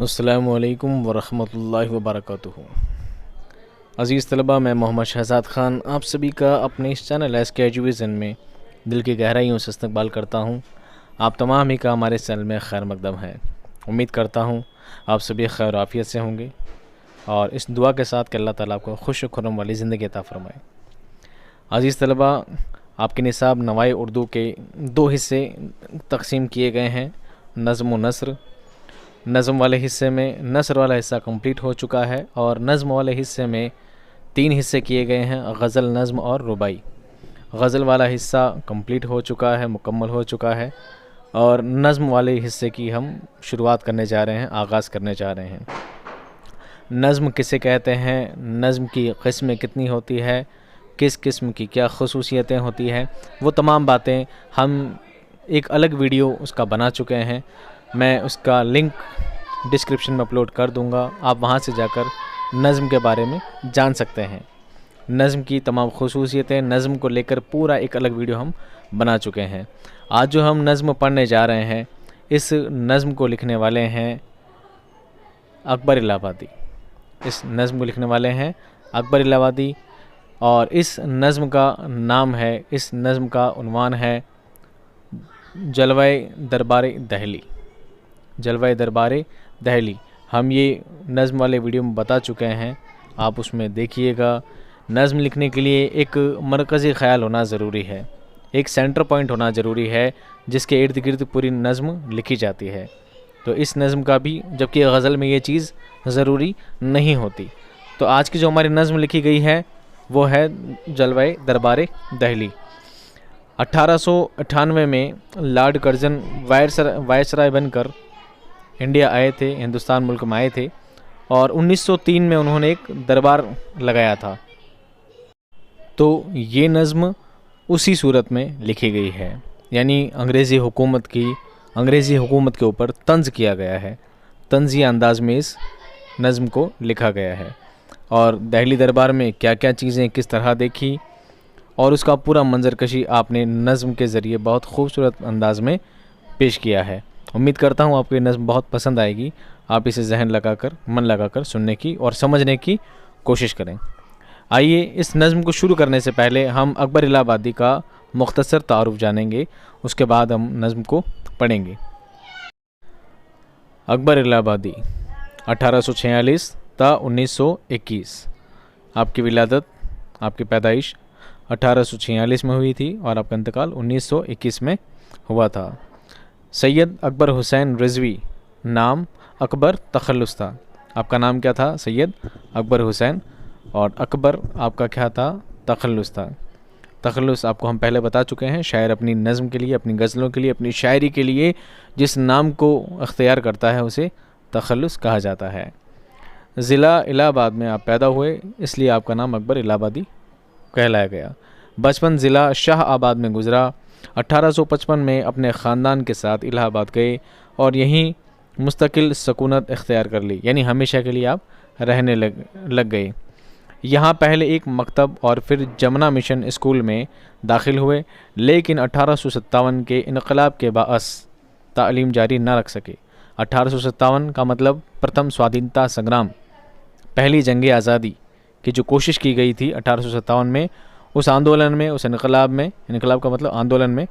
अस्सलामुअलैकुम वरहमतुल्लाहि वबरकातुहू। अज़ीज़ तलबा, मैं मोहम्मद शहज़ाद ख़ान आप सभी का अपने इस चैनल एस के एजुकेशन में दिल की गहराइयों से इस्तकबाल करता हूँ। आप तमाम ही का हमारे चैनल में खैर मकदम है। उम्मीद करता हूँ आप सभी खैर आफ़ियत से होंगे और इस दुआ के साथ कि अल्लाह ताला आपको खुश खुर्रम वाली ज़िंदगी अता फ़रमाए। अज़ीज़ तलबा, आपके निसाब नवाए उर्दू के दो हिस्से तकसीम किए गए हैं, नज़्म व नस्र। नज़म वाले हिस्से में नस्र वाला हिस्सा कंप्लीट हो चुका है और नज़म वाले हिस्से में 3 हिस्से किए गए हैं, गज़ल, नज़म और रुबाई। गज़ल वाला हिस्सा कंप्लीट हो चुका है, मुकम्मल हो चुका है और नज़म वाले हिस्से की हम शुरुआत करने जा रहे हैं, आगाज़ करने जा रहे हैं। नज़म किसे कहते हैं, नज़म की क़िस्में कितनी होती है, किस किस्म की क्या ख़ुसूसियतें होती हैं, वो तमाम बातें हम एक अलग वीडियो उसका बना चुके हैं। मैं उसका लिंक डिस्क्रिप्शन में अपलोड कर दूंगा, आप वहां से जाकर नज़म के बारे में जान सकते हैं। नज़म की तमाम ख़ुसूसियतें, नज़म को लेकर पूरा एक अलग वीडियो हम बना चुके हैं। आज जो हम नज़म पढ़ने जा रहे हैं, इस नज़म को लिखने वाले हैं अकबर इलाहाबादी। इस नज़म को लिखने वाले हैं अकबर इलाहाबादी और इस नज़म का नाम है, इस नज़म का उन्वान है जलवाए दरबार दहली। जलवाए दरबार दहली हम ये नज़म वाले वीडियो में बता चुके हैं, आप उसमें देखिएगा। नज़म लिखने के लिए एक मरकज़ी ख़याल होना ज़रूरी है, एक सेंटर पॉइंट होना ज़रूरी है जिसके इर्द गिर्द पूरी नज़म लिखी जाती है। तो इस नज़म का भी, जबकि गज़ल में ये चीज़ ज़रूरी नहीं होती। तो आज की जो हमारी नज़म लिखी गई है वो है जलवाए दरबार दहली। 1898 में लॉर्ड कर्ज़न वायसराय बनकर इंडिया आए थे, हिंदुस्तान मुल्क में आए थे और 1903 में उन्होंने एक दरबार लगाया था। तो ये नज़म उसी सूरत में लिखी गई है, यानी अंग्रेज़ी हुकूमत के ऊपर तंज़ किया गया है, तंज़िया अंदाज में इस नज़म को लिखा गया है। और दहली दरबार में क्या क्या चीज़ें किस तरह देखी और उसका पूरा मंजरकशी आपने नज़म के ज़रिए बहुत खूबसूरत अंदाज में पेश किया है। उम्मीद करता हूँ आपको ये नज़म बहुत पसंद आएगी। आप इसे जहन लगाकर, मन लगाकर सुनने की और समझने की कोशिश करें। आइए इस नज़म को शुरू करने से पहले हम अकबर इलाहाबादी का मुख्तसर तारुफ जानेंगे, उसके बाद हम नज़म को पढ़ेंगे। अकबर इलाहाबादी 1846 ता 1921। आपकी विलादत, आपकी पैदाइश 1846 में हुई थी और आपका इंतकाल 1921 में हुआ था। सैयद अकबर हुसैन रिजवी, नाम अकबर तखल्लुस था। आपका नाम क्या था? सैयद अकबर हुसैन। और अकबर आपका क्या था? तखल्लुस था। तखल्लुस आपको हम पहले बता चुके हैं, शायर अपनी नज़म के लिए, अपनी गज़लों के लिए, अपनी शायरी के लिए जिस नाम को अख्तियार करता है उसे तखल्लुस कहा जाता है। ज़िला इलाहाबाद में आप पैदा हुए, इसलिए आपका नाम अकबर इलाहाबादी कहलाया गया। बचपन ज़िला शाह आबाद में गुज़रा। 1855 में अपने ख़ानदान के साथ इलाहाबाद गए और यहीं मुस्तकिल सकूनत इख्तियार कर ली, यानी हमेशा के लिए आप रहने लग गए। यहाँ पहले एक मकतब और फिर जमुना मिशन स्कूल में दाखिल हुए, लेकिन 1857 के इनकलाब के बाअस तालीम जारी न रख सके। 1857 का मतलब प्रथम स्वाधीनता संग्राम, पहली जंग आज़ादी की जो कोशिश की गई थी 1857 में, उस आंदोलन में, उस इनकलाब में, इनकलाब का मतलब आंदोलन में,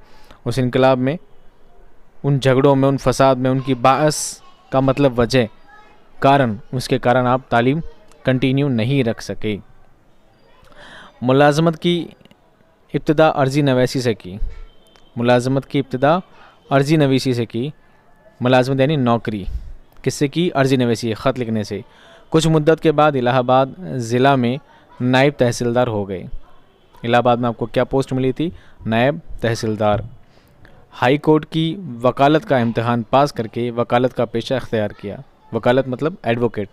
उस इनकलाब में, उन झगड़ों में, उन फसाद में, उनकी बाअस का मतलब वजह, कारण, उसके कारण आप तालीम कंटिन्यू नहीं रख सके। मुलाजमत की इब्तिदा अर्जी नवीसी से की। मुलाजमत की इब्तिदा अर्जी नवीसी से की। मुलाजमत यानी नौकरी, किससे की? अर्जी नवीसी, ख़त लिखने से। कुछ मुद्दत के बाद इलाहाबाद ज़िला में नायब तहसीलदार हो गए। इलाहाबाद में आपको क्या पोस्ट मिली थी? नायब तहसीलदार। हाई कोर्ट की वकालत का इम्तिहान पास करके वकालत का पेशा अख्तियार किया। वकालत मतलब एडवोकेट,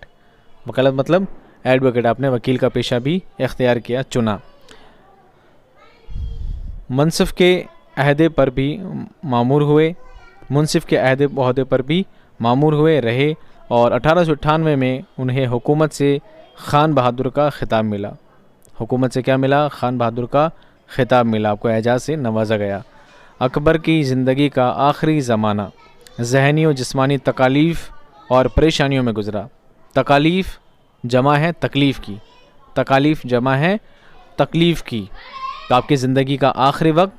वकालत मतलब एडवोकेट, आपने वकील का पेशा भी इख्तियार किया, चुना। मुंसिफ के अहदे पर भी मामूर हुए, मुंसिफ के अहदे पर भी मामूर हुए रहे और 1898 में उन्हें हुकूमत से खान बहादुर का खिताब मिला। हुकूमत से क्या मिला? खान बहादुर का खिताब मिला, आपको एजाज़ से नवाजा गया। अकबर की ज़िंदगी का आखिरी ज़माना ज़हनी और जिस्मानी तकालीफ और परेशानियों में गुज़रा। तकालीफ़ जमा है तकलीफ़ की, तकालीफ़ जमा है तकलीफ़ की। तो आपकी ज़िंदगी का आखिरी वक्त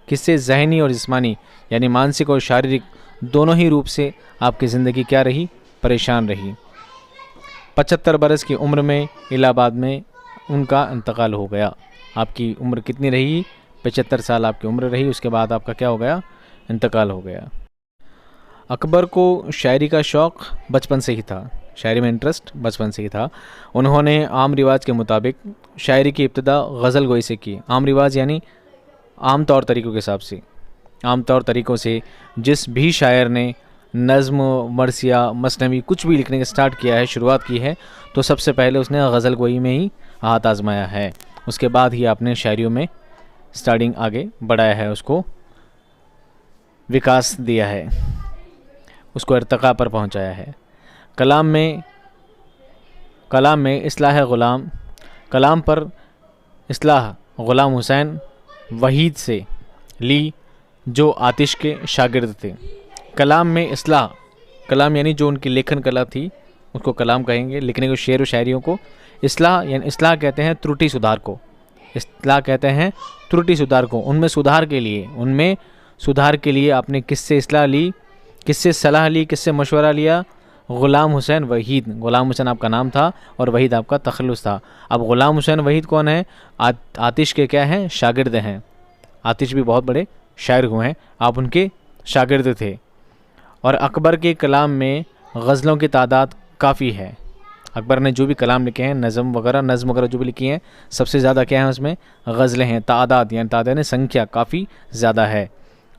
किससे, ज़हनी और जिस्मानी यानी मानसिक और शारीरिक दोनों ही रूप से आपकी ज़िंदगी क्या रही, परेशान रही। 75 बरस की उम्र में इलाहाबाद में उनका इंतकाल हो गया। आपकी उम्र कितनी रही, 75 साल आपकी उम्र रही, उसके बाद आपका क्या हो गया, इंतकाल हो गया। अकबर को शायरी का शौक़ बचपन से ही था, शायरी में इंटरेस्ट बचपन से ही था। उन्होंने आम रिवाज के मुताबिक शायरी की इब्तिदा गज़ल गोई से की। आम रिवाज यानी आम तौर तरीक़ों के हिसाब से, आम तौर तरीक़ों से जिस भी शायर ने नज़्म, मरसिया, मसनवी कुछ भी लिखने का स्टार्ट किया है, शुरुआत की है, तो सबसे पहले उसने गज़ल गोई में ही हाथ आजमाया है। उसके बाद ही आपने शायरियों में स्टार्टिंग आगे बढ़ाया है, उसको विकास दिया है, उसको इर्तिका पर पहुंचाया है। कलाम में इस्लाह ग़ुलाम, कलाम पर इस्लाह ग़ुलाम हुसैन वहीद से ली जो आतिश के शागिर्द थे। कलाम में इस्लाह, कलाम यानी जो उनकी लेखन कला थी उसको कलाम कहेंगे, लिखने को, शेर व शायरियों को। इस्लाह यानी इस्लाह कहते हैं त्रुटि सुधार को, इस्लाह कहते हैं त्रुटि सुधार को। उनमें सुधार के लिए आपने किससे इस्लाह ली, किससे सलाह ली, किससे मशवरा लिया, ग़ुलाम हुसैन वहीद। ग़ुलाम हुसैन आपका नाम था और वहीद आपका तखल्लुस था। अब ग़ुलाम हुसैन वहीद कौन है, आतिश के क्या हैं, शागिर्द हैं। आतिश भी बहुत बड़े शायर हुए हैं, आप उनके शागिर्द थे। और अकबर के कलाम में गज़लों की तादाद काफ़ी है। अकबर ने जो भी कलाम लिखे हैं, नज़म वगैरह जो भी लिखी हैं, सबसे ज़्यादा क्या है उसमें, गज़लें हैं। तादाद यानी संख्या काफ़ी ज़्यादा है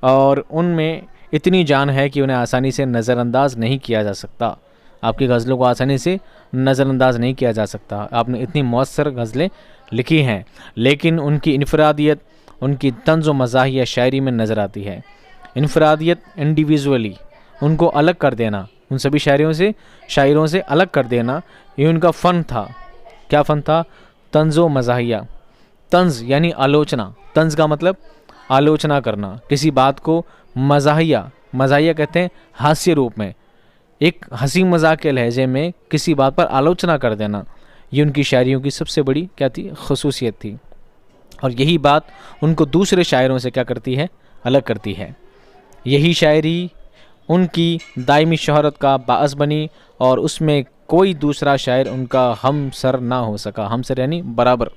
और उनमें इतनी जान है कि उन्हें आसानी से नज़रअंदाज नहीं किया जा सकता। आपकी गज़लों को आसानी से नज़रअंदाज नहीं किया जा सकता। आपने इतनी मौसर गज़लें लिखी हैं, लेकिन उनकी इनफरादियत, उनकी तंज़ व मज़ाहिया शायरी में नज़र आती है। इनफरादियत, इंडिविजुअली उनको अलग कर देना, उन सभी शायरों से अलग कर देना, ये उनका फ़न था। क्या फ़न था, तंज़ व मज़ाहिया। तंज़ यानी आलोचना, तंज़ का मतलब आलोचना करना किसी बात को। मज़ाहिया कहते हैं हास्य रूप में, एक हंसी मजाक के लहजे में किसी बात पर आलोचना कर देना, ये उनकी शायरियों की सबसे बड़ी क्या थी, ख़ुसूसियत थी। और यही बात उनको दूसरे शायरों से क्या करती है, अलग करती है। यही शायरी उनकी दायमी शोहरत का बाअस बनी और उसमें कोई दूसरा शायर उनका हमसर ना हो सका। हमसर यानी बराबर,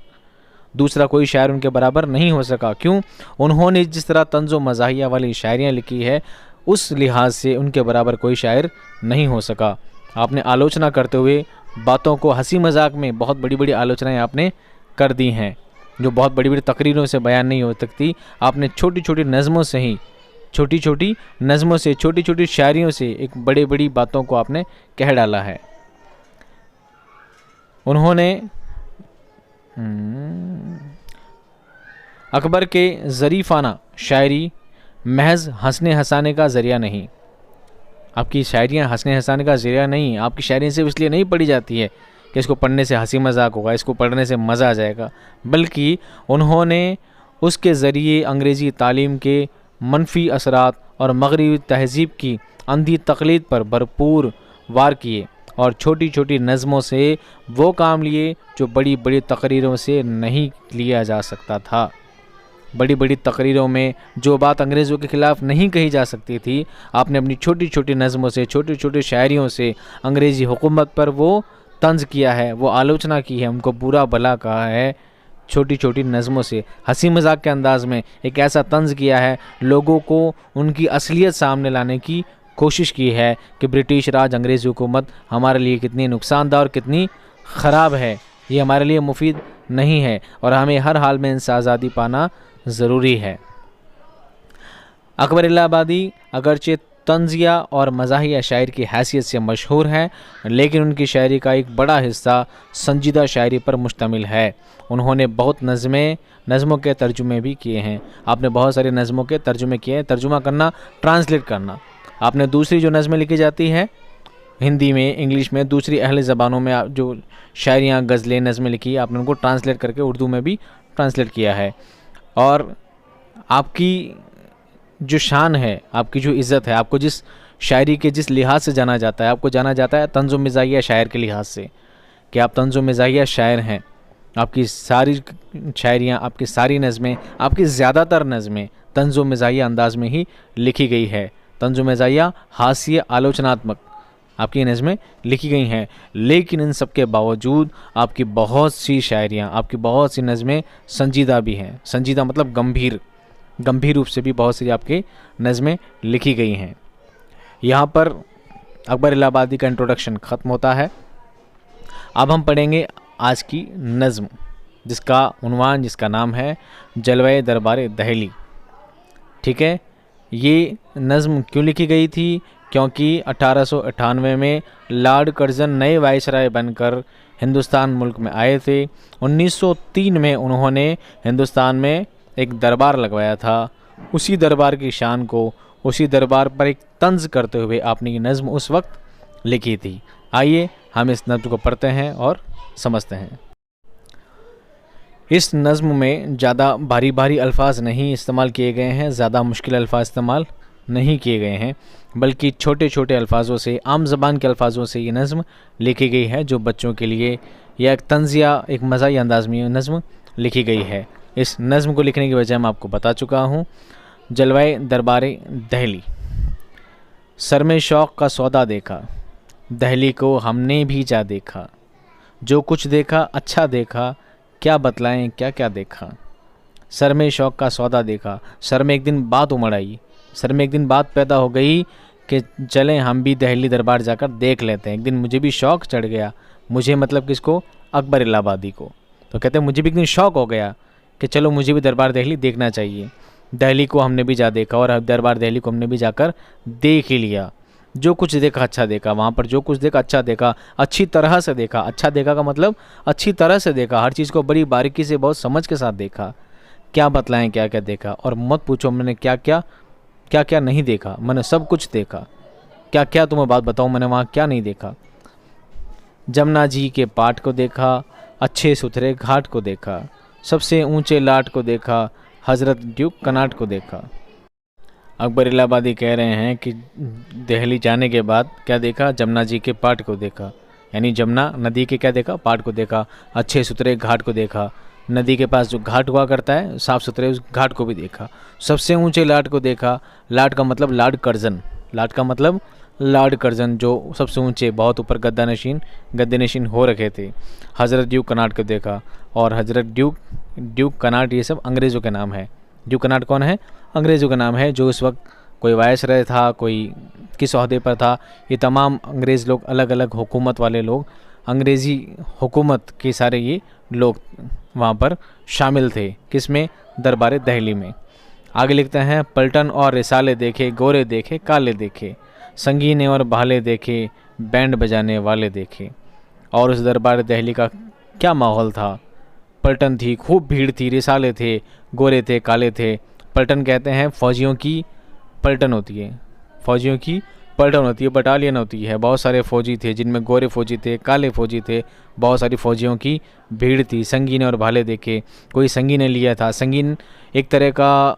दूसरा कोई शायर उनके बराबर नहीं हो सका। क्यों, उन्होंने जिस तरह तंज़ो मज़ाहिया वाली शायरियाँ लिखी है, उस लिहाज से उनके बराबर कोई शायर नहीं हो सका। आपने आलोचना करते हुए बातों को हंसी मजाक में बहुत बड़ी बड़ी आलोचनाएं आपने कर दी हैं, जो बहुत बड़ी बड़ी तकरीरों से बयान नहीं हो सकती। आपने छोटी छोटी नज़मों से, छोटी छोटी शायरियों से एक बड़ी बड़ी बातों को आपने कह डाला है। उन्होंने अकबर के ज़रीफ़ाना शायरी महज हंसने हंसाने का ज़रिया नहीं, आपकी शायरियाँ हंसने हंसाने का ज़रिया नहीं, आपकी शायरी सिर्फ इसलिए नहीं पढ़ी जाती है कि इसको पढ़ने से हंसी मजाक होगा, इसको पढ़ने से मज़ा आ जाएगा, बल्कि उन्होंने उसके ज़रिए अंग्रेज़ी तालीम के मनफी असरात और मगरबी तहज़ीब की अंधी तक़लीद पर भरपूर वार किए और छोटी छोटी नज़मों से वो काम लिए जो बड़ी बड़ी तकरीरों से नहीं लिया जा सकता था। बड़ी बड़ी तकरीरों में जो बात अंग्रेज़ों के ख़िलाफ़ नहीं कही जा सकती थी, आपने अपनी छोटी छोटी नज़मों से, छोटी छोटी शायरियों से अंग्रेज़ी हुकूमत पर वो तंज़ किया है, वो आलोचना की है, उनको बुरा भला कहा है। छोटी छोटी नज़मों से हंसी मजाक के अंदाज़ में एक ऐसा तंज़ किया है, लोगों को उनकी असलियत सामने लाने की कोशिश की है कि ब्रिटिश राज, अंग्रेज़ी हुकूमत हमारे लिए कितनी नुकसानदा और कितनी ख़राब है, ये हमारे लिए मुफीद नहीं है और हमें हर हाल में इनसे आज़ादी पाना ज़रूरी है। अकबर इलाहाबादी अगरचे तंज़िया और मज़ाहिया शायर की हैसियत से मशहूर है, लेकिन उनकी शायरी का एक बड़ा हिस्सा संजीदा शायरी पर मुश्तमिल है। उन्होंने बहुत नज़मों के तर्जुमे भी किए हैं। आपने बहुत सारी नज़मों के तर्जुमे किए हैं। तर्जुमा करना, ट्रांसलेट करना। आपने दूसरी जो नज़में लिखी जाती हैं हिंदी में, इंग्लिश में, दूसरी अहले ज़बानों में आप जो शायरियाँ, गज़लें, नज़में लिखी, आपने उनको ट्रांसलेट करके उर्दू में भी ट्रांसलेट किया है। और आपकी जो शान है, आपकी जो इज़्ज़त है, आपको जिस शायरी के जिस लिहाज से जाना जाता है, आपको जाना जाता है तंज़ व मिज़ाहिया शायर के लिहाज से कि आप तंज़ व मिज़ाहिया शायर हैं। आपकी सारी शायरियाँ, आपकी सारी नज़में, आपकी ज़्यादातर नज़में तंज़ व मिज़ाहिया अंदाज़ में ही लिखी गई है। तंज़ व मिज़ाहिया हास्य आलोचनात्मक आपकी नज़में लिखी गई हैं। लेकिन इन सब के बावजूद आपकी बहुत सी शायरियाँ, आपकी बहुत सी नज़में संजीदा भी हैं। संजीदा मतलब गंभीर रूप से भी बहुत सी आपकी नज़में लिखी गई हैं। यहाँ पर अकबर इलाहाबादी का इंट्रोडक्शन ख़त्म होता है। अब हम पढ़ेंगे आज की नज़्म, जिसका उन्वान, जिसका नाम है जलवाए दरबार दहली। ठीक है, ये नज़्म क्यों लिखी गई थी? क्योंकि 1898 में लॉर्ड कर्ज़न नए वाइसराय बनकर हिंदुस्तान मुल्क में आए थे। 1903 में उन्होंने हिंदुस्तान में एक दरबार लगवाया था। उसी दरबार की शान को, उसी दरबार पर एक तंज़ करते हुए आपने ये नज़्म उस वक्त लिखी थी। आइए हम इस नज़्म को पढ़ते हैं और समझते हैं। इस नज़्म में ज़्यादा भारी भारी अल्फाज नहीं इस्तेमाल किए गए हैं, ज़्यादा मुश्किल अल्फाज इस्तेमाल नहीं किए गए हैं, बल्कि छोटे छोटे अल्फाजों से, आम ज़बान के अल्फाजों से ये नज़्म लिखी गई है, जो बच्चों के लिए या एक तंज़ या एक मज़ाही अंदाज में नज़्म लिखी गई है। इस नज़्म को लिखने की वजह मैं आपको बता चुका हूँ। जलवाए दरबार दहली। सर में शौक़ का सौदा देखा, दहली को हमने भी जा देखा। जो कुछ देखा अच्छा देखा, क्या बतलाएं क्या क्या देखा। सर में शौक़ का सौदा देखा, सर में एक दिन बात उमड़ आई, सर में एक दिन बात पैदा हो गई कि चलें हम भी दहली दरबार जाकर देख लेते हैं। एक दिन मुझे भी शौक़ चढ़ गया, मुझे मतलब किसको? अकबर इलाहाबादी को। तो कहते हैं मुझे भी एक दिन शौक़ हो गया कि चलो मुझे भी दरबार दहली देखना चाहिए। दहली को हमने भी जा देखा और दरबार दहली को हमने भी जाकर देख ही लिया। जो कुछ देखा अच्छा देखा, वहाँ पर जो कुछ देखा अच्छा देखा, अच्छी तरह से देखा। अच्छा देखा का मतलब अच्छी तरह से देखा, हर चीज़ को बड़ी बारीकी से, बहुत समझ के साथ देखा। क्या बतलाएं क्या क्या देखा, और मत पूछो मैंने क्या क्या नहीं देखा, मैंने सब कुछ देखा। क्या क्या तुम्हें बात बताऊं, मैंने वहाँ क्या नहीं देखा। जमुना जी के पाट को देखा, अच्छे सुथरे घाट को देखा, सबसे ऊंचे लाट को देखा, हज़रत ड्यूक कनाट को देखा। अकबर इलाहाबादी कह रहे हैं कि दिल्ली जाने के बाद क्या देखा? जमुना जी के पाट को देखा, यानी जमुना नदी के क्या देखा? पाट को देखा। अच्छे सुथरे घाट को देखा, नदी के पास जो घाट हुआ करता है साफ़ सुथरे, उस घाट को भी देखा। सबसे ऊंचे लाट को देखा, लाट का मतलब लॉर्ड कर्ज़न, लाट का मतलब लॉर्ड कर्ज़न जो सबसे ऊंचे, बहुत ऊपर गद्दे नशीन हो रखे थे। हज़रत ड्यूक कनाट को देखा, और हज़रत ड्यूक कनाट ये सब अंग्रेज़ों के नाम है। ड्यूक कनाट कौन है? अंग्रेज़ों का नाम है, जो उस वक्त कोई वायसराय था, कोई किस ओहदे पर था। ये तमाम अंग्रेज़ लोग, अलग अलग हुकूमत वाले लोग, अंग्रेज़ी हुकूमत के सारे ये लोग वहाँ पर शामिल थे। किस में? दरबार दहली में। आगे लिखते हैं, पलटन और रिसाले देखे, गोरे देखे काले देखे, संगीने और भाले देखे, बैंड बजाने वाले देखे। और उस दरबार दहली का क्या माहौल था? पलटन थी, खूब भीड़ थी, रिसाले थे, गोरे थे, काले थे। पलटन कहते हैं फ़ौजियों की पलटन होती है, फ़ौजियों की पलटन होती है, बटालियन होती है। बहुत सारे फ़ौजी थे, जिनमें गोरे फ़ौजी थे, काले फ़ौजी थे, बहुत सारी फ़ौजियों की भीड़ थी। संगीन और भाले देखे, कोई संगीन लिया था। संगीन एक तरह का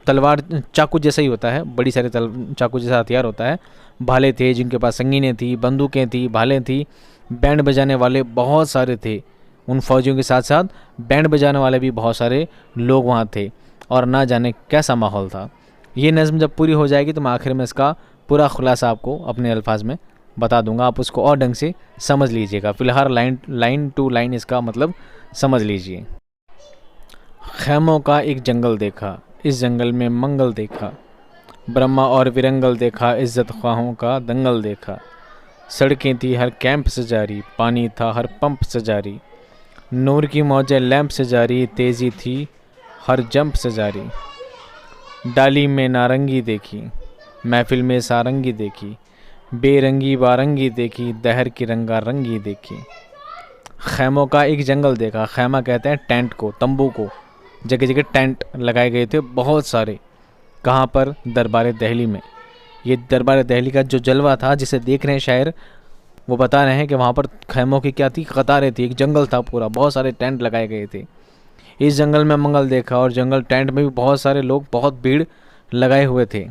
तलवार, चाकू जैसा ही होता है, बड़ी सारे चाकू जैसा हथियार होता है। भाले थे जिनके पास संगीनें थी, बंदूकें थी, भाले थी। बैंड बजाने वाले बहुत सारे थे, उन फ़ौजियों के साथ साथ बैंड बजाने वाले भी बहुत सारे लोग वहाँ थे, और ना जाने कैसा माहौल था। ये नज़्म जब पूरी हो जाएगी तो मैं आखिर में इसका पूरा खुलासा आपको अपने अल्फाज में बता दूंगा, आप उसको और ढंग से समझ लीजिएगा। फ़िलहाल लाइन टू लाइन इसका मतलब समझ लीजिए। खैमों का एक जंगल देखा, इस जंगल में मंगल देखा, ब्रह्मा और विरंगल देखा, इज़्ज़त ख्वाहों का दंगल देखा। सड़कें थी हर कैंप से जारी, पानी था हर पंप से जारी, नूर की मौजें लैंप से जारी, तेज़ी थी हर जंप से जारी। डाली में नारंगी देखी, महफिल में सारंगी देखी, बेरंगी बारंगी देखी, दहर की रंगा रंगी देखी। खैमों का एक जंगल देखा, खैमा कहते हैं टेंट को, तंबू को। जगह जगह टेंट लगाए गए थे बहुत सारे। कहाँ पर? दरबार दहली में। ये दरबार दहली का जो जलवा था, जिसे देख रहे हैं शायर, वो बता रहे हैं कि वहाँ पर खैमों की क्या थी? कतारें थी, एक जंगल था पूरा, बहुत सारे टेंट लगाए गए थे। इस जंगल में मंगल देखा, और जंगल टेंट में भी बहुत सारे लोग, बहुत भीड़ लगाए हुए थे।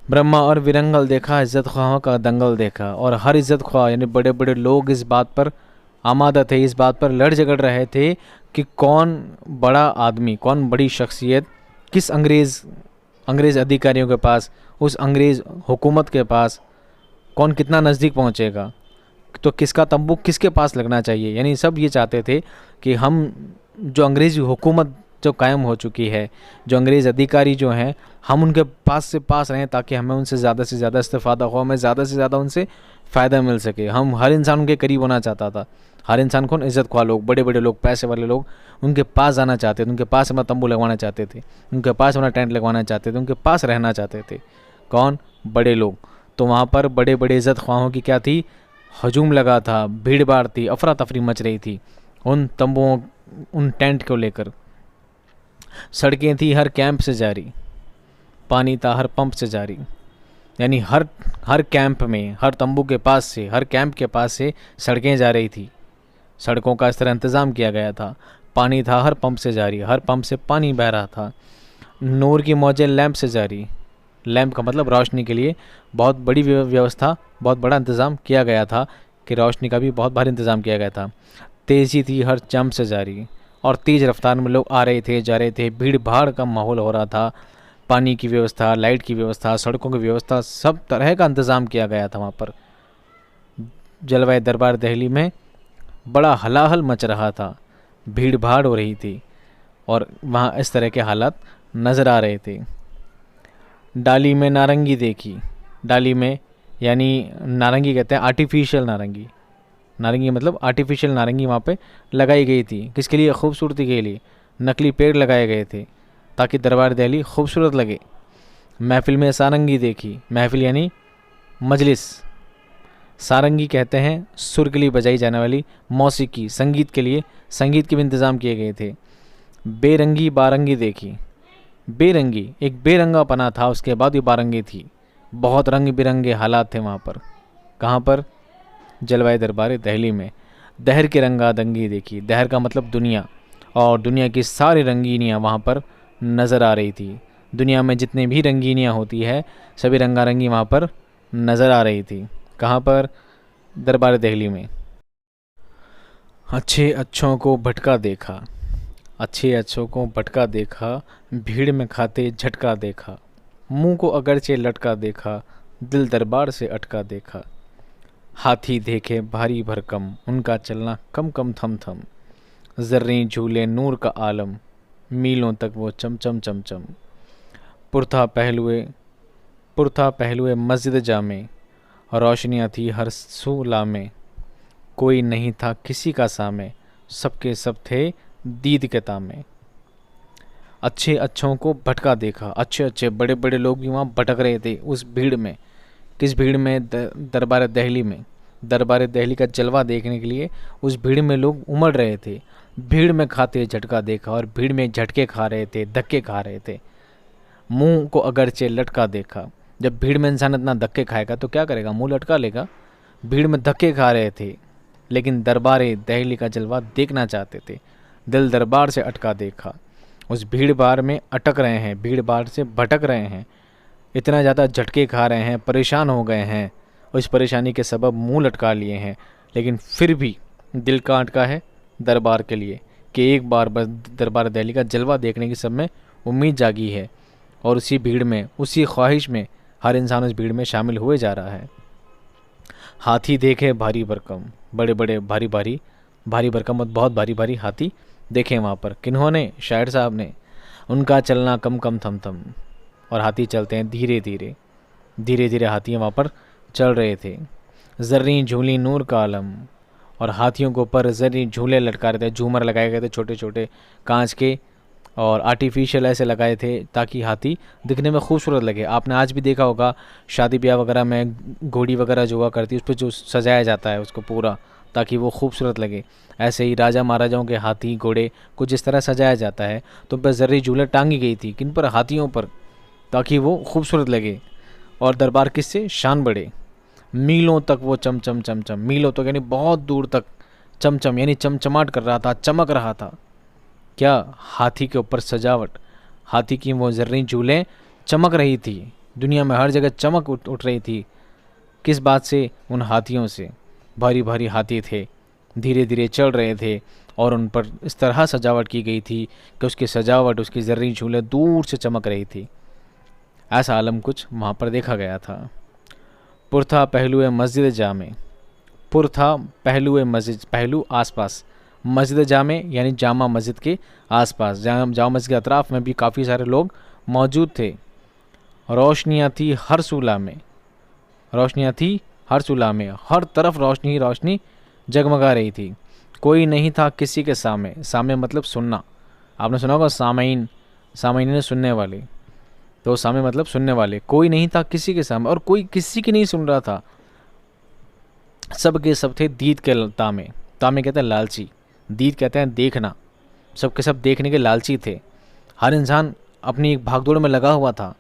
ब्रह्मा और विरंगल देखा, इज़्ज़त ख्वाहों का दंगल देखा। और हर इज़्ज़त ख्वाह यानी बड़े बड़े लोग इस बात पर आमादा थे, इस बात पर लड़ झगड़ रहे थे कि कौन बड़ा आदमी, कौन बड़ी शख्सियत किस अंग्रेज़ अधिकारियों के पास, उस अंग्रेज़ हुकूमत के पास कौन कितना नज़दीक पहुंचेगा, तो किसका तंबू किसके पास लगना चाहिए। यानी सब ये चाहते थे कि हम जो अंग्रेज़ी हुकूमत जो कायम हो चुकी है, जो अंग्रेज़ अधिकारी जो हैं, हम उनके पास से पास रहें ताकि हमें उनसे ज़्यादा से ज़्यादा इस्तेफ़ादा हो, हमें ज़्यादा से ज़्यादा उनसे फ़ायदा मिल सके। हम हर इंसान उनके करीब होना चाहता था। हर इंसान कौन? इज़्ज़त ख्वाह लोग, बड़े बड़े लोग, पैसे वाले लोग उनके पास जाना चाहते थे, उनके पास अपना तंबू लगवाना चाहते थे, उनके पास अपना टेंट लगवाना चाहते थे, उनके पास रहना चाहते थे। कौन? बड़े लोग। तो वहाँ पर बड़े बड़े इज़्ज़त ख्वाहों की क्या थी? हजूम लगा था, भीड़ भाड़ थी, अफरा तफरी मच रही थी उन तंबुओं, उन टेंट को लेकर। सड़कें थी हर कैंप से जारी, पानी था हर पंप से जारी। यानी हर कैंप में, हर तंबू के पास से, हर कैंप के पास से सड़कें जा रही थी। सड़कों का इस तरह इंतज़ाम किया गया था। पानी था हर पंप से जारी, हर पंप से पानी बह रहा था। नूर की मौजें लैंप से जारी, लैंप का मतलब रोशनी के लिए बहुत बड़ी व्यवस्था, बहुत बड़ा इंतज़ाम किया गया था कि रोशनी का भी बहुत भारी इंतज़ाम किया गया था। तेज़ी थी हर चम से जारी, और तेज़ रफ्तार में लोग आ रहे थे, जा रहे थे, भीड़ भाड़ का माहौल हो रहा था। पानी की व्यवस्था, लाइट की व्यवस्था, सड़कों की व्यवस्था, सब तरह का इंतज़ाम किया गया था वहाँ पर। जलवाए दरबार दिल्ली में बड़ा हलाहल मच रहा था, भीड़ भाड़ हो रही थी, और वहाँ इस तरह के हालात नज़र आ रहे थे। डाली में नारंगी देखी, डाली में यानी नारंगी कहते हैं आर्टिफिशियल नारंगी, नारंगी मतलब आर्टिफिशियल नारंगी वहाँ पे लगाई गई थी। किसके लिए? खूबसूरती के लिए। नकली पेड़ लगाए गए थे ताकि दरबार दिल्ली खूबसूरत लगे। महफिल में सारंगी देखी, महफिल यानी मजलिस, सारंगी कहते हैं सुर के लिए बजाई जाने वाली मौसीकी, संगीत के लिए संगीत के भी इंतज़ाम किए गए थे। बेरंगी बारंगी देखी, बेरंगी एक बेरंगा पना था, उसके बाद ये बारंगी थी। बहुत रंग बिरंगे हालात थे वहाँ पर। कहाँ पर? जलवाए दरबार दिल्ली में। दहर की रंगा दंगी देखी, दहर का मतलब दुनिया, और दुनिया की सारी रंगीनियाँ वहाँ पर नज़र आ रही थी। दुनिया में जितने भी रंगीनियाँ होती है, सभी रंगारंगी वहाँ पर नज़र आ रही थी। कहाँ पर? दरबार दिल्ली में। अच्छे अच्छों को भटका देखा, अच्छे अच्छों को भटका देखा, भीड़ में खाते झटका देखा, मुंह को अगरचे लटका देखा, दिल दरबार से अटका देखा। हाथी देखे भारी भरकम, उनका चलना कम कम थम थम, जर्री झूले नूर का आलम, मीलों तक वो चमचम चमचम। पुरथा पहलुए मस्जिद जामे, रोशनियाँ थी हर सूला में, कोई नहीं था किसी का सामे, सबके सब थे दीद के तामे। अच्छे अच्छों को भटका देखा, अच्छे अच्छे बड़े बड़े लोग भी वहाँ भटक रहे थे उस भीड़ में। किस भीड़ में? दरबार दिल्ली में। दरबार दिल्ली का जलवा देखने के लिए उस भीड़ में लोग उमड़ रहे थे। भीड़ में खाते झटका देखा, और भीड़ में झटके खा रहे थे, धक्के खा रहे थे। मुंह को अगरचे लटका देखा, जब भीड़ में इंसान इतना धक्के खाएगा तो क्या करेगा? मुंह लटका लेगा। भीड़ में धक्के खा रहे थे, लेकिन दरबार दिल्ली का जलवा देखना चाहते थे। दिल दरबार से अटका देखा, उस भीड़ भाड़ में अटक रहे हैं, भीड़ भाड़ से भटक रहे हैं, इतना ज़्यादा झटके खा रहे हैं, परेशान हो गए हैं, उस परेशानी के सबब मुंह लटका लिए हैं, लेकिन फिर भी दिल का अटका है दरबार के लिए कि एक बार बस दरबार दिल्ली का जलवा देखने की सब में उम्मीद जागी है। और उसी भीड़ में, उसी ख्वाहिश में हर इंसान उस भीड़ में शामिल हुए जा रहा है। हाथी देखे भारी भरकम, बड़े बड़े भारी भारी, भारी भरकम और बहुत भारी भारी हाथी देखे वहाँ पर। किन्होंने? शायर साहब ने। उनका चलना कम कम थम थम, और हाथी चलते हैं धीरे धीरे, धीरे धीरे हाथी वहाँ पर चल रहे थे। जर्री झूली नूर का आलम, और हाथियों के ऊपर जर्री झूले लटका रहे थे, झूमर लगाए गए थे छोटे छोटे कांच के, और आर्टिफिशियल ऐसे लगाए थे ताकि हाथी दिखने में खूबसूरत लगे। आपने आज भी देखा होगा शादी ब्याह वगैरह में घोड़ी वगैरह जो हुआ करती है उस पर जो सजाया जाता है उसको पूरा, ताकि वो खूबसूरत लगे। ऐसे ही राजा महाराजाओं के हाथी घोड़े कुछ इस तरह सजाया जाता है, तो उन पर जर्री झूले टांगी गई थी। किन पर? हाथियों पर, ताकि वो खूबसूरत लगे और दरबार किससे शान बढ़े। मीलों तक वो चमचम चमचम, मीलों तक यानी बहुत दूर तक, चमचम यानी चमचमाट कर रहा था, चमक रहा था। क्या? हाथी के ऊपर सजावट, हाथी की वो जर्री झूलें चमक रही थी, दुनिया में हर जगह चमक उठ रही थी। किस बात से? उन हाथियों से। भारी भारी हाथी थे, धीरे धीरे चल रहे थे और उन पर इस तरह सजावट की गई थी कि उसकी सजावट, उसकी जर्री झूले दूर से चमक रही थी। ऐसा आलम कुछ वहाँ पर देखा गया था। पुरथा पहलू मस्जिद जामे। पुरथा पहलू मस्जिद, पहलू आसपास, मस्जिद जामे यानी जामा मस्जिद के आसपास, जामा मस्जिद के अतराफ में भी काफ़ी सारे लोग मौजूद थे। रोशनियाँ थी हर सूला में, रोशनियाँ थी हर सूला में, हर तरफ रोशनी ही रोशनी जगमगा रही थी। कोई नहीं था किसी के सामने। सामने मतलब सुनना, आपने सुना होगा सामईन, सामईन ने सुनने वाले, तो सामने मतलब सुनने वाले। कोई नहीं था किसी के सामने और कोई किसी की नहीं सुन रहा था। सब के सब थे दीद के तामे। तामे कहते हैं लालची, दीद कहते हैं देखना। सब के सब देखने के लालची थे। हर इंसान अपनी एक भागदौड़ में लगा हुआ था।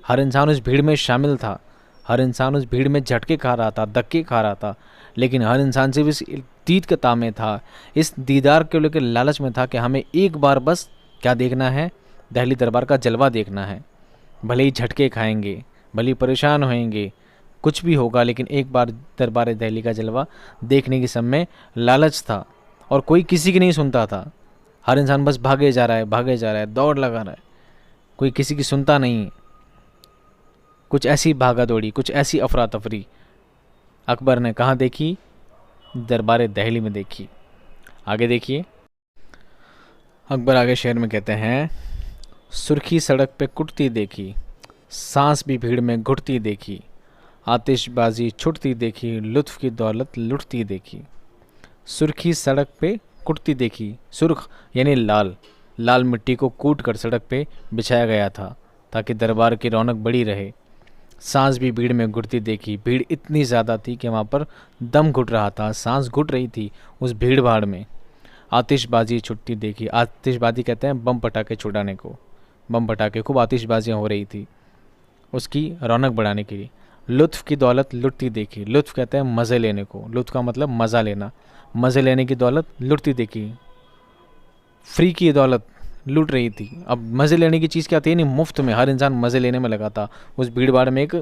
हर इंसान उस भीड़ में शामिल था। हर इंसान उस भीड़ में झटके खा रहा था, धक्के खा रहा था, लेकिन हर इंसान सिर्फ इस दीद के तामे था, इस दीदार के लेकर लालच में था कि हमें एक बार बस क्या देखना है? दिल्ली दरबार का जलवा देखना है। भले ही झटके खाएंगे, भले ही परेशान होएंगे, कुछ भी होगा, लेकिन एक बार दरबार दिल्ली का जलवा देखने की सब में लालच था। और कोई किसी की नहीं सुनता था। हर इंसान बस भागे जा रहा है, भागे जा रहा है, दौड़ लगा रहा है, कोई किसी की सुनता नहीं। कुछ ऐसी भागा दौड़ी, कुछ ऐसी अफरा तफरी अकबर ने कहाँ देखी? दरबार दिल्ली में देखी। आगे देखिए, अकबर आगे शेर में कहते हैं, सुर्खी सड़क पे कुटती देखी, सांस भी भीड़ में घुटती देखी, आतिशबाजी छुटती देखी, लुत्फ की दौलत लुटती देखी। सुर्खी सड़क पे कुटती देखी, सुर्ख यानी लाल, लाल मिट्टी को कूट कर सड़क पे बिछाया गया था ताकि दरबार की रौनक बढ़ी रहे। सांस भी भीड़ में घुटती देखी, भीड़ इतनी ज़्यादा थी कि वहाँ पर दम घुट रहा था, सांस घुट रही थी उस भीड़ भाड़ में। आतिशबाजी छुटती देखी, आतिशबाजी कहते हैं बम पटाखे छुड़ाने को, बम पटाखे, खूब आतिशबाजियाँ हो रही थी उसकी रौनक बढ़ाने के लिए। लुत्फ़ की दौलत लुटती देखी, लुत्फ़ कहते हैं मज़े लेने को, लुत्फ़ का मतलब मज़ा लेना, मज़े लेने की दौलत लुटती देखी। फ्री की दौलत लूट रही थी। अब मज़े लेने की चीज़ क्या थी? नहीं, मुफ्त में हर इंसान मज़े लेने में लगा था उस भीड़ भाड़ में। एक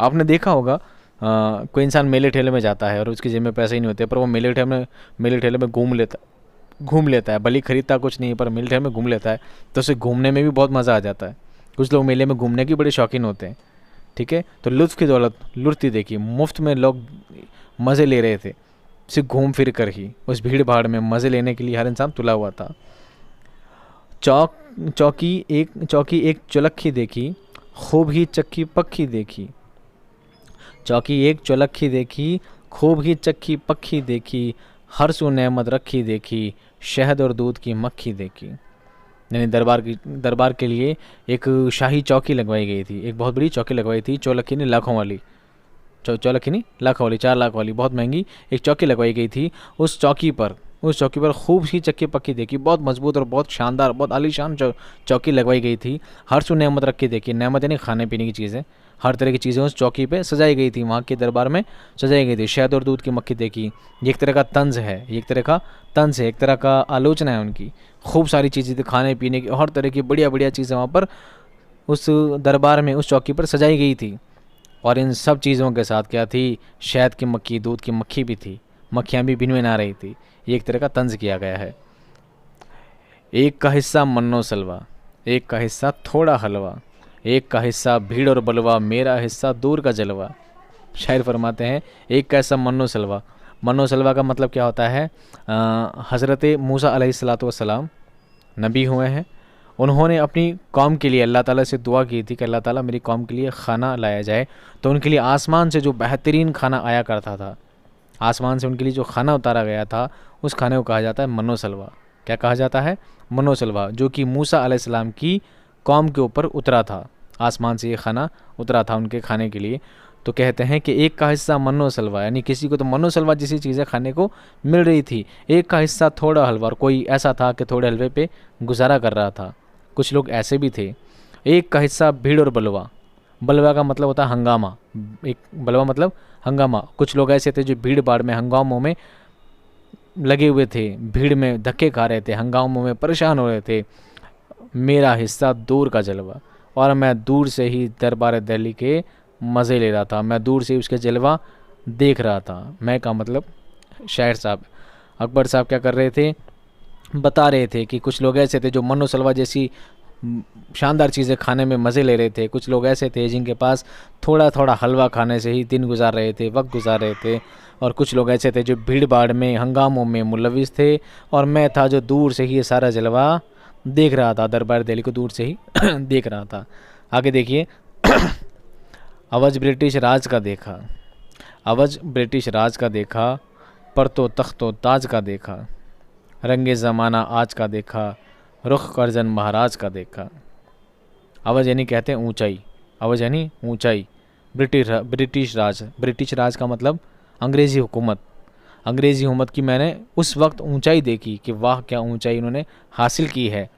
आपने देखा होगा, कोई इंसान मेले ठेले में जाता है और उसकी जेब में पैसे ही नहीं होते, पर वो मेले ठेले में घूम लेता है, भले खरीदता कुछ नहीं पर मेले ठेले में घूम लेता है, तो उसे घूमने में भी बहुत मज़ा आ जाता है। कुछ लोग मेले में घूमने के बड़े शौकीन होते हैं, ठीक है। तो लुत्फ़ की दौलत लुटती देखी, मुफ्त में लोग मज़े ले रहे थे, सिर्फ घूम फिर कर ही। उस भीड़ भाड़ में मज़े लेने के लिए हर इंसान तुला हुआ था। चौकी एक चौलक्खी देखी, खूब ही चक्की पक्की देखी। चौकी एक चौलक्खी देखी, खूब ही चक्की पक्की देखी, हर सू नेमत रखी देखी, शहद और दूध की मक्खी देखी। यानी दरबार के लिए एक शाही चौकी लगवाई गई थी, एक बहुत बड़ी चौकी लगवाई थी। चौलक्खी ने लाखों वाली, चौलक्खी नहीं लाखों वाली, 4 लाख वाली बहुत महंगी एक चौकी लगवाई गई थी। उस चौकी पर खूब ही चक्की पक्की देखी, बहुत मजबूत और बहुत शानदार, बहुत आलीशान चौकी लगवाई गई थी। हर सू नेमत रखी देखी, नेमत यानी खाने पीने की चीज़ें, हर तरह की चीज़ें उस चौकी पे सजाई गई थी, वहाँ के दरबार में सजाई गई थी। शहद और दूध की मक्खी देखी, ये एक तरह का तंज है, एक तरह का आलोचना है उनकी। खूब सारी चीज़ें थी खाने पीने की, हर तरह की बढ़िया बढ़िया चीज़ें वहाँ पर उस दरबार में, उस चौकी पर सजाई गई थी। और इन सब चीज़ों के साथ क्या थी? शहद की मक्खी, दूध की मक्खी भी थी, मक्खियाँ भी भिनभिना रही थी। ये एक तरह का तंज किया गया है। एक का हिस्सा मन्नो सलवा, एक का हिस्सा थोड़ा हलवा, एक का हिस्सा भीड़ और बलवा, मेरा हिस्सा दूर का जलवा। शायर फरमाते हैं एक का हिस्सा मन्नो सलवा। मन्नो सलवा का मतलब क्या होता है? हज़रत मूसा अलैहिस्सलातु वस्सलाम नबी हुए हैं, उन्होंने अपनी कौम के लिए अल्लाह ताला से दुआ की थी कि अल्लाह ताला मेरी कौम के लिए खाना लाया जाए। तो उनके लिए आसमान से जो बेहतरीन खाना आया करता था, आसमान से उनके लिए जो खाना उतारा गया था, उस खाने को कहा जाता है मन्नो सलवा। क्या कहा जाता है? मन्नो सलवा, जो कि मूसा अलैहिस्सलाम की कौम के ऊपर उतरा था। आसमान से ये खाना उतरा था उनके खाने के लिए। तो कहते हैं कि एक का हिस्सा मन्नो सलवा, यानी किसी को तो मन्नो सलवा जैसी चीज़ें खाने को मिल रही थी। एक का हिस्सा थोड़ा हलवा, और कोई ऐसा था कि थोड़े हलवे पे गुजारा कर रहा था। कुछ लोग ऐसे भी थे। एक का हिस्सा भीड़ और बलवा, बलवा का मतलब होता है हंगामा, एक बलवा मतलब हंगामा। कुछ लोग ऐसे थे जो भीड़ भाड़ में, हंगामों में लगे हुए थे, भीड़ में धक्के खा रहे थे, हंगामों में परेशान हो रहे थे। मेरा हिस्सा दूर का जलवा, और मैं दूर से ही दरबार दिल्ली के मज़े ले रहा था, मैं दूर से ही उसके जलवा देख रहा था। मैं का मतलब शायर साहब, अकबर साहब क्या कर रहे थे, बता रहे थे कि कुछ लोग ऐसे थे जो मनो सलवा जैसी शानदार चीज़ें खाने में मज़े ले रहे थे, कुछ लोग ऐसे थे जिनके पास थोड़ा थोड़ा हलवा खाने से ही दिन गुजार रहे थे, वक्त गुजार रहे थे, और कुछ लोग ऐसे थे जो भीड़ भाड़ में हंगामों में मुलविस थे, और मैं था जो दूर से ही ये सारा जलवा देख रहा था, दरबार दिल्ली को दूर से ही देख रहा था। आगे देखिए, अवध ब्रिटिश राज का देखा, अवध ब्रिटिश राज का देखा, पर तो तख्तो ताज का देखा, रंगे ज़माना आज का देखा, रुख करजन महाराज का देखा। अवध यानी कहते हैं ऊंचाई, अवध यानी ऊंचाई, ब्रिटिश राज, ब्रिटिश राज का मतलब अंग्रेज़ी हुकूमत, अंग्रेज़ी हुकूमत की मैंने उस वक्त ऊंचाई देखी कि वाह क्या ऊंचाई उन्होंने हासिल की है।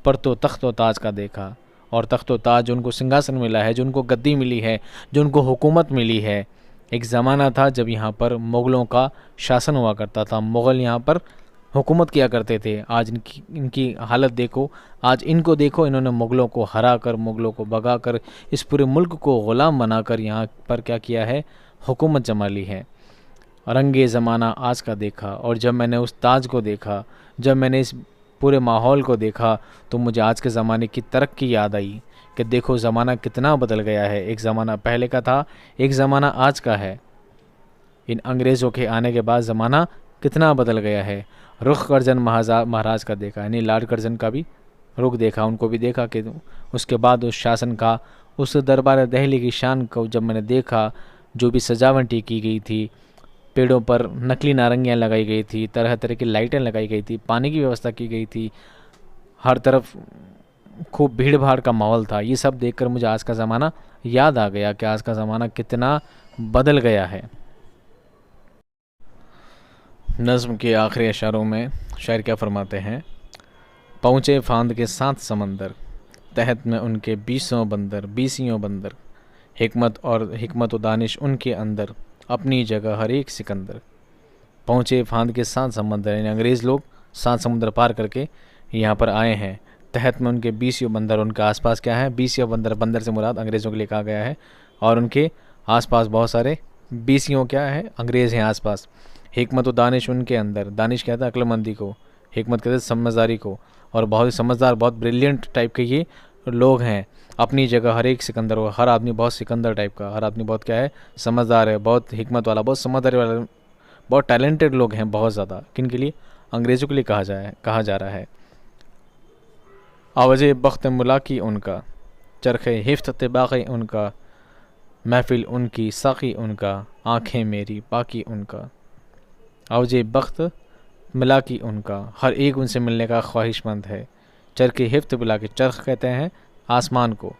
पर तो तख्त व ताज का देखा, और तख्त व ताज जो उनको सिंहासन मिला है, जो उनको गद्दी मिली है, जो उनको हुकूमत मिली है। एक ज़माना था जब यहाँ पर मुग़लों का शासन हुआ करता था, मुग़ल यहाँ पर हुकूमत किया करते थे। आज इनकी हालत देखो, आज इनको देखो, इन्होंने मुग़लों को हरा कर, मुग़लों को भगा कर, इस पूरे मुल्क को ग़ुलाम बनाकर यहाँ पर क्या किया है, हुकूमत जमा ली है। रंगे ज़माना आज का देखा, और जब मैंने उस ताज को देखा, जब मैंने इस पूरे माहौल को देखा, तो मुझे आज के ज़माने की तरक्की याद आई कि देखो ज़माना कितना बदल गया है। एक ज़माना पहले का था, एक ज़माना आज का है। इन अंग्रेज़ों के आने के बाद ज़माना कितना बदल गया है। रुख करजन महाराज का देखा, यानी लॉर्ड कर्जन का भी रुख देखा, उनको भी देखा कि उसके बाद उस शासन का, उस दरबार दिल्ली की शान को जब मैंने देखा, जो भी सजावटें की गई थी, पेड़ों पर नकली नारंगियाँ लगाई गई थी, तरह तरह की लाइटें लगाई गई थी, पानी की व्यवस्था की गई थी, हर तरफ खूब भीड़ भाड़ का माहौल था। ये सब देखकर मुझे आज का ज़माना याद आ गया कि आज का ज़माना कितना बदल गया है। नज़्म के आखिरी अशारों में शायर क्या फरमाते हैं, पहुँचे फांद के 7 समंदर, तहत में उनके 20 बंदर, 20 बंदर, हिकमत व दानिश उनके अंदर, अपनी जगह हर एक सिकंदर। पहुँचे फांद के 7 समंदर, यानी अंग्रेज़ लोग 7 समुंदर पार करके यहाँ पर आए हैं। तहत में उनके 20 बंदर, उनके आसपास क्या है, 20 बंदर, बंदर से मुराद अंग्रेज़ों के लिए कहा गया है, और उनके आसपास बहुत सारे 20 क्या है, अंग्रेज़ हैं आसपास। हिकमत व दानिश उनके अंदर, दानिश कहता है अक्लमंदी को, हिकमत कहते हैं समझदारी को, और बहुत ही समझदार, बहुत ब्रिलियंट टाइप के ये लोग हैं। अपनी जगह हर एक सिकंदर हो, हर आदमी बहुत सिकंदर टाइप का, हर आदमी बहुत क्या है, समझदार है, बहुत हिकमत वाला, बहुत समझदारी वाला, बहुत टैलेंटेड लोग हैं बहुत ज़्यादा। किन के लिए, अंग्रेज़ों के लिए कहा जा रहा है। आवाज़े बख्त मुलाकी उनका, चरखे हिफ्त तिबाक़ी उनका, महफिल उनकी साक़ी उनका, आँखें मेरी बाकी उनका। आवाज़े बख्त मिलाकी उनका, हर एक उनसे मिलने का ख्वाहिशमंद है। चरखे हिफ्त बुला के, चरख कहते हैं आसमान को,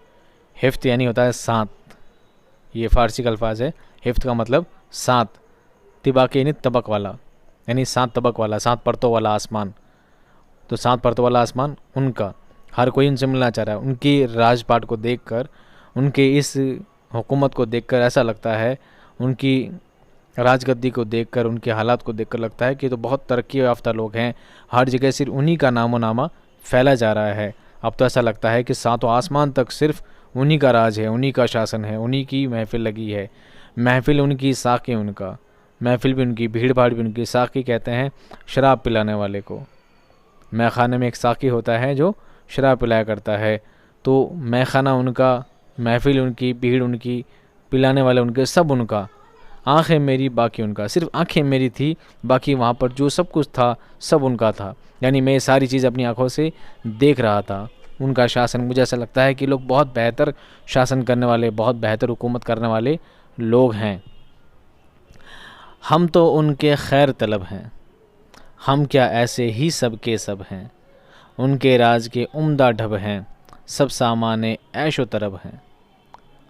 हिफ्त यानी होता है 7, ये फ़ारसी का अल्फाज है। हिफ्त का मतलब 7, तिबाके यानी तबक वाला, यानी 7 तबक वाला, 7 परतों वाला आसमान। तो 7 परतों वाला आसमान उनका, हर कोई उनसे मिलना चाह रहा है। उनकी राजपाट को देखकर, उनके इस हुकूमत को देखकर ऐसा लगता है, उनकी राजगद्दी को देखकर, उनके हालात को देखकर लगता है कि तो बहुत तरक्की याफ्ता लोग हैं। हर जगह सिर्फ उन्हीं का नामो नामा फैला जा रहा है। अब तो ऐसा लगता है कि 7 आसमान तक सिर्फ उन्हीं का राज है, उन्हीं का शासन है, उन्हीं की महफिल लगी है। महफिल उनकी, साक़ी उनका, महफिल भी उनकी, भीड़ भाड़ भी उनकी। साक़ी कहते हैं शराब पिलाने वाले को। मैखाने में एक साक़ी होता है जो शराब पिलाया करता है। तो मैखाना उनका, महफिल उनकी, भीड़ उनकी, पिलाने वाले उनके, सब उनका। आँखें मेरी बाकी उनका, सिर्फ आँखें मेरी थी, बाकी वहाँ पर जो सब कुछ था सब उनका था। यानी मैं ये सारी चीज़ अपनी आँखों से देख रहा था। उनका शासन, मुझे ऐसा लगता है कि लोग बहुत बेहतर शासन करने वाले, बहुत बेहतर हुकूमत करने वाले लोग हैं। हम तो उनके खैर तलब हैं, हम क्या ऐसे ही सब के सब हैं। उनके राज के उम्दा ढब हैं, सब सामाने ऐशो तरब हैं।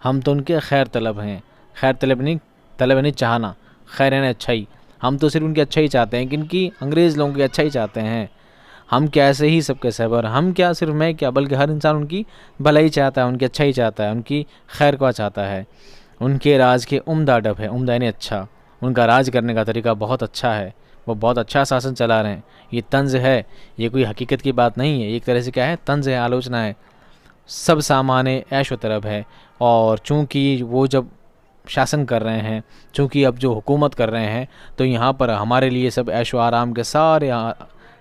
हम तो उनके खैर तलब हैं, खैर तलब नहीं चाहना, खैर यानी अच्छाई। हम तो सिर्फ उनकी अच्छा ही चाहते हैं, किनकी, अंग्रेज़ लोगों की अच्छा ही चाहते हैं। हम क्या ऐसे ही सबके सब, और हम क्या, सिर्फ मैं क्या, बल्कि हर इंसान उनकी भलाई चाहता है, उनकी अच्छा ही चाहता है, उनकी खैर को चाहता है। उनके राज के उम्दा ढब है, उम्दा यानी अच्छा, उनका राज करने का तरीका बहुत अच्छा है, वो बहुत अच्छा शासन चला रहे हैं। ये तंज़ है, ये कोई हकीकत की बात नहीं है, एक तरह से क्या है, तंज़ है, आलोचना है। सब सामान्य ऐशो तरफ है। और चूँकि वो जब शासन कर रहे हैं, चूँकि अब जो हुकूमत कर रहे हैं, तो यहाँ पर हमारे लिए सब ऐशो आराम के सारे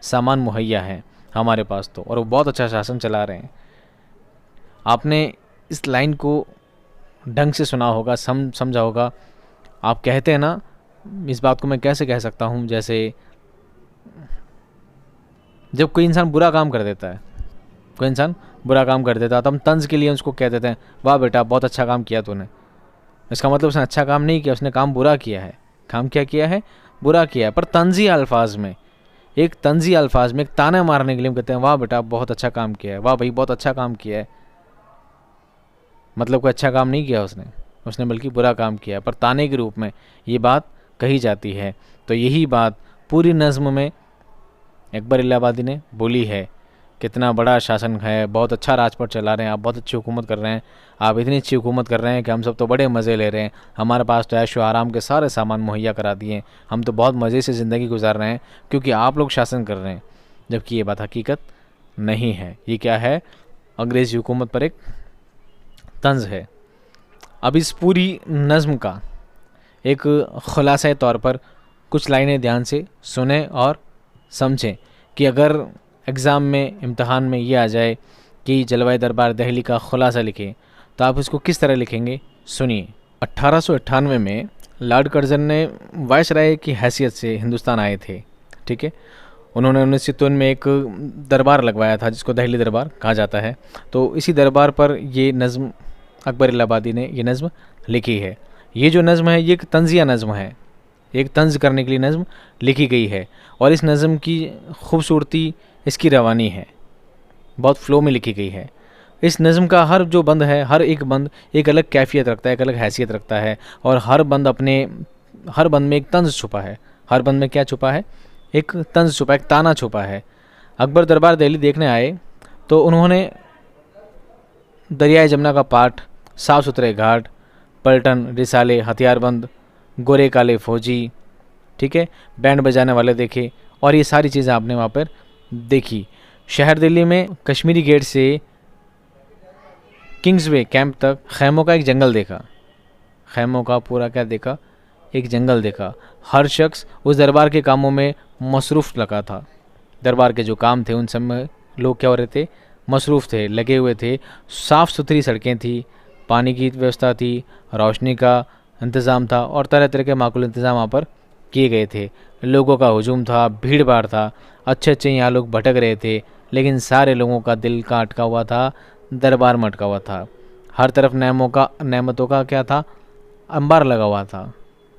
सामान मुहैया हैं हमारे पास तो, और वो बहुत अच्छा शासन चला रहे हैं। आपने इस लाइन को ढंग से सुना होगा, समझा होगा। आप कहते हैं ना, इस बात को मैं कैसे कह सकता हूँ, जैसे जब कोई इंसान बुरा काम कर देता है, कोई इंसान बुरा काम कर देता है तो हम तंज के लिए उसको कह देते हैं, वाह बेटा बहुत अच्छा काम किया तूने। इसका मतलब उसने अच्छा काम नहीं किया, उसने काम बुरा किया है। काम क्या किया है? बुरा किया है। पर तंजी अल्फाज में, एक तंजी अल्फाज में, एक ताना मारने के लिए हम कहते हैं, वाह बेटा बहुत अच्छा काम किया है, वाह भाई बहुत अच्छा काम किया है। मतलब कोई अच्छा काम नहीं किया उसने बल्कि बुरा काम किया, पर ताने के रूप में ये बात कही जाती है। तो यही बात पूरी नज़्म में अकबर इलाहाबादी ने बोली है, कितना बड़ा शासन है, बहुत अच्छा राजपट चला रहे हैं आप, बहुत अच्छी हुकूमत कर रहे हैं आप, इतनी अच्छी हुकूमत कर रहे हैं कि हम सब तो बड़े मज़े ले रहे हैं, हमारे पास तो ऐशो आराम के सारे सामान मुहैया करा दिए, हम तो बहुत मज़े से ज़िंदगी गुजार रहे हैं क्योंकि आप लोग शासन कर रहे हैं। जबकि ये बात हकीकत नहीं है। ये क्या है? अंग्रेज़ी हुकूमत पर एक तंज है। अब इस पूरी नज़्म का एक खुलासा तौर पर कुछ लाइनें ध्यान से सुने और समझें कि अगर एग्ज़ाम में, इम्तहान में ये आ जाए कि जलवाए दरबार दिल्ली का खुलासा लिखें तो आप इसको किस तरह लिखेंगे, सुनिए। 1898 में लॉर्ड कर्जन ने वायसराय की हैसियत से हिंदुस्तान आए थे, ठीक है। उन्होंने 1953 में एक दरबार लगवाया था जिसको दिल्ली दरबार कहा जाता है। तो इसी दरबार पर ये नज़्म अकबर इलाहाबादी ने ये नज़्म लिखी है। ये जो नज़्म है ये एक तंजिया नज़्म है, एक तंज करने के लिए नज़्म लिखी गई है। और इस नज़्म की खूबसूरती इसकी रवानी है, बहुत फ़्लो में लिखी गई है। इस नज़्म का हर जो बंद है, हर एक बंद एक अलग कैफियत रखता है, एक अलग हैसियत रखता है। और हर बंद में एक तंज छुपा है। हर बंद में क्या छुपा है? एक तंज छुपा है, एक ताना छुपा है। अकबर दरबार दिल्ली देखने आए तो उन्होंने दरियाए जमुना का पाठ, साफ़ सुथरे घाट, पलटन, रिसाले, हथियारबंद, गोरे काले फौजी, ठीक है, बैंड बजाने वाले देखे। और ये सारी चीज़ें आपने वहाँ पर देखी। शहर दिल्ली में कश्मीरी गेट से किंग्सवे कैंप तक खैमों का एक जंगल देखा। खैमों का पूरा क्या देखा? एक जंगल देखा। हर शख्स उस दरबार के कामों में मसरूफ़ लगा था। दरबार के जो काम थे उन सब में लोग क्या हो रहे थे? मसरूफ़ थे, लगे हुए थे। साफ़ सुथरी सड़कें थी, पानी की व्यवस्था थी, रोशनी का इंतज़ाम था और तरह तरह के माकूल इंतज़ाम वहाँ पर किए गए थे। लोगों का हुजूम था, भीड़ भाड़ था, अच्छे अच्छे यहाँ लोग भटक रहे थे, लेकिन सारे लोगों का दिल का अटका हुआ था, दरबार में अटका हुआ था। हर तरफ नेमतों का क्या था? अंबार लगा हुआ था।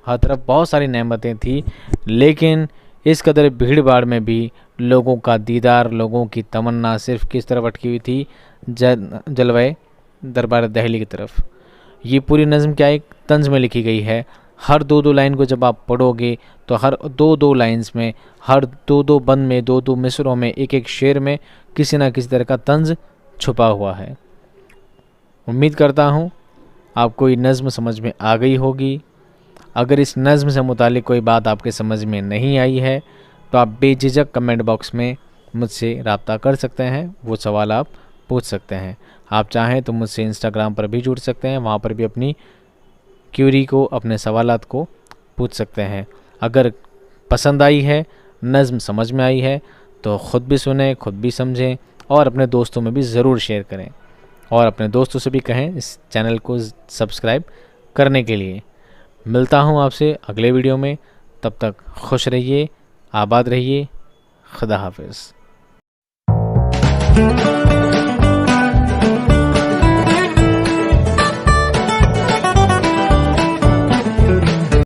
हर तरफ बहुत सारी नेमतें थी, लेकिन इस कदर भीड़ भाड़ में भी लोगों का दीदार, लोगों की तमन्ना सिर्फ किस तरफ अटकी हुई थी? जलवाए दरबार दिल्ली की तरफ। ये पूरी नज़्म क्या एक तंज में लिखी गई है। हर दो लाइन को जब आप पढ़ोगे तो हर दो लाइन्स में, हर दो बंद में, दो मिसरों में, एक एक शेर में किसी ना किसी तरह का तंज छुपा हुआ है। उम्मीद करता हूँ आपको ये नज़्म समझ में आ गई होगी। अगर इस नज़्म से मुतालिक कोई बात आपके समझ में नहीं आई है तो आप बेझिझक कमेंट बॉक्स में मुझसे रब्ता कर सकते हैं, वो सवाल आप पूछ सकते हैं। आप चाहें तो मुझसे इंस्टाग्राम पर भी जुड़ सकते हैं, वहाँ पर भी अपनी क्यूरी को, अपने सवालात को पूछ सकते हैं। अगर पसंद आई है, नज़्म समझ में आई है तो ख़ुद भी सुने, ख़ुद भी समझें और अपने दोस्तों में भी ज़रूर शेयर करें। और अपने दोस्तों से भी कहें इस चैनल को सब्सक्राइब करने के लिए। मिलता हूँ आपसे अगले वीडियो में, तब तक खुश रहिए, आबाद रहिए। खुदा हाफिज़।